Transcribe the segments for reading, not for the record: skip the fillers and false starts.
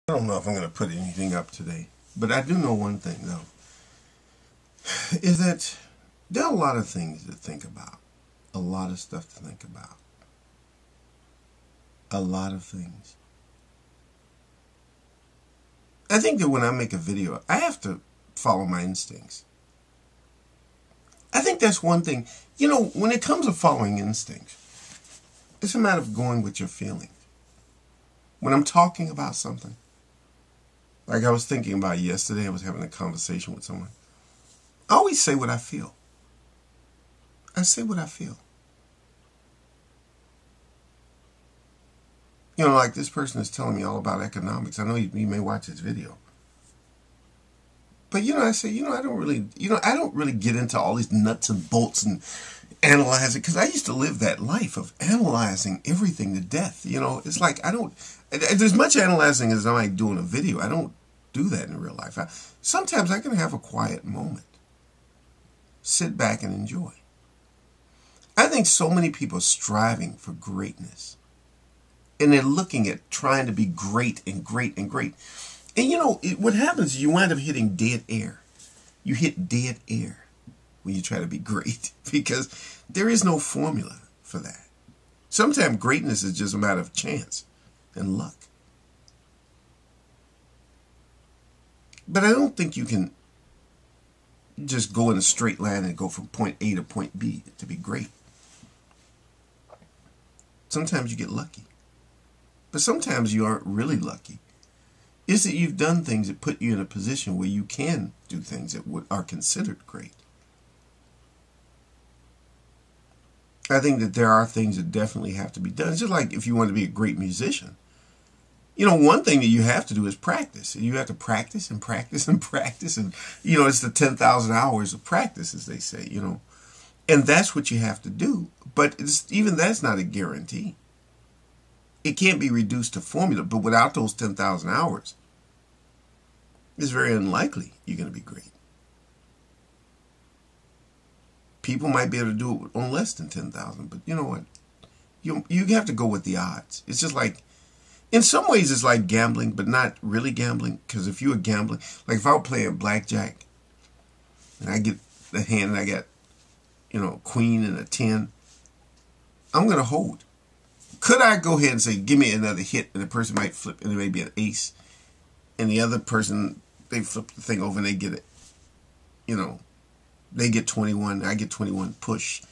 I don't know if I'm going to put anything up today, but I do know one thing, though, is that there are a lot of things to think about, a lot of stuff to think about, a lot of things. I think that when I make a video, I have to follow my instincts. I think that's one thing. You know, when it comes to following instincts, it's a matter of going with your feelings. When I'm talking about something, like I was thinking about yesterday, I was having a conversation with someone. I always say what I feel. I say what I feel. You know, like this person is telling me all about economics. I know you may watch this video. But, I say, I don't really get into all these nuts and bolts and analyze it, because I used to live that life of analyzing everything to death. It's like there's much analyzing as I might do in a video. I don't do that in real life. Sometimes I can have a quiet moment. Sit back and enjoy. I think so many people are striving for greatness. And they're looking at trying to be great and great and great. And what happens is you wind up hitting dead air. You hit dead air when you try to be great, because there is no formula for that. Sometimes greatness is just a matter of chance and luck. But I don't think you can just go in a straight line and go from point A to point B to be great. Sometimes you get lucky. But sometimes you aren't really lucky. It's that you've done things that put you in a position where you can do things that are considered great. I think that there are things that definitely have to be done. It's just like if you want to be a great musician. One thing that you have to do is practice. You have to practice and practice and practice. And, it's the 10,000 hours of practice, as they say, And that's what you have to do. But even that's not a guarantee. It can't be reduced to formula, but without those 10,000 hours, it's very unlikely you're going to be great. People might be able to do it on less than 10,000, but you know what? You have to go with the odds. It's just like, in some ways it's like gambling, but not really gambling, because if you were gambling, like if I were playing blackjack, and I get the hand and I got, queen and a 10, I'm going to hold. Could I go ahead and say, give me another hit, and the person might flip, and it may be an ace, and the other person, they flip the thing over and they get it, they get 21, I get 21, push.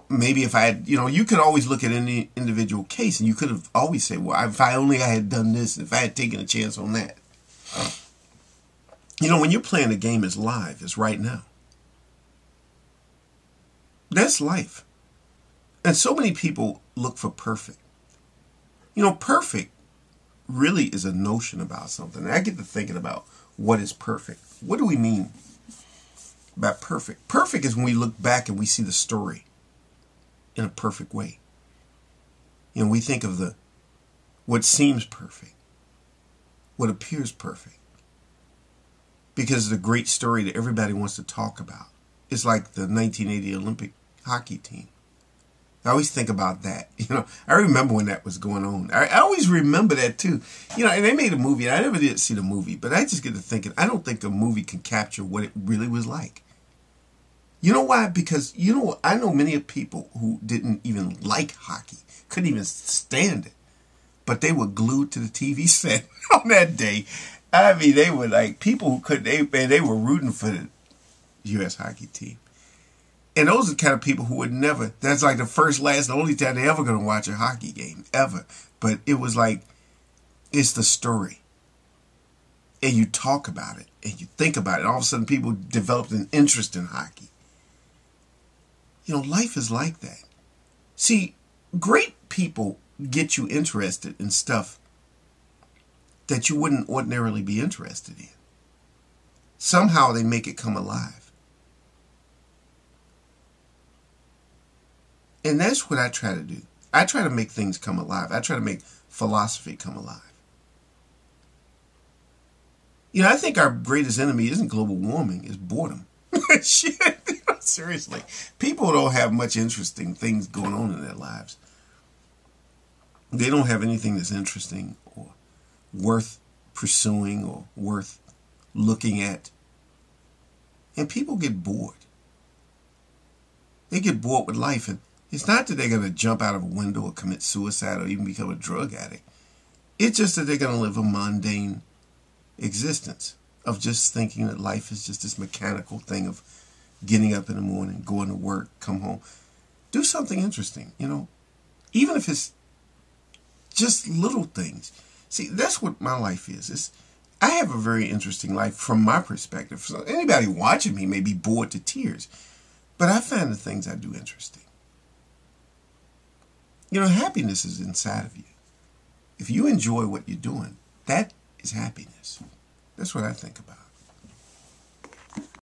Maybe if I had, you could always look at any individual case, and you could have always said, well, if I only had done this, if I had taken a chance on that. When you're playing a game, it's live, it's right now. That's life. And so many people look for perfect. Perfect really is a notion about something. And I get to thinking about what is perfect. What do we mean by perfect? Perfect is when we look back and we see the story in a perfect way. We think of what seems perfect, what appears perfect, because it's a great story that everybody wants to talk about. It's like the 1980 Olympic hockey team. I always think about that. I remember when that was going on. I always remember that too. And they made a movie. I never did see the movie, but I just get to thinking, I don't think a movie can capture what it really was like. You know why? Because, I know many people who didn't even like hockey, couldn't even stand it, but they were glued to the TV set on that day. I mean, they were like people who couldn't, they were rooting for the U.S. hockey team. And those are the kind of people who would never, that's like the first, last, and only time they're ever going to watch a hockey game, ever. But it was like, it's the story. And you talk about it, and you think about it. All of a sudden, people developed an interest in hockey. Life is like that. See, great people get you interested in stuff that you wouldn't ordinarily be interested in. Somehow they make it come alive. And that's what I try to do. I try to make things come alive. I try to make philosophy come alive. I think our greatest enemy isn't global warming, it's boredom. Shit, seriously. People don't have much interesting things going on in their lives. They don't have anything that's interesting or worth pursuing or worth looking at. And people get bored. They get bored with life. And it's not that they're going to jump out of a window or commit suicide or even become a drug addict. It's just that they're going to live a mundane existence of just thinking that life is just this mechanical thing of getting up in the morning, going to work, come home. Do something interesting, even if it's just little things. See, that's what my life is. I have a very interesting life from my perspective. So anybody watching me may be bored to tears, but I find the things I do interesting. Happiness is inside of you. If you enjoy what you're doing, that is happiness. That's what I think about.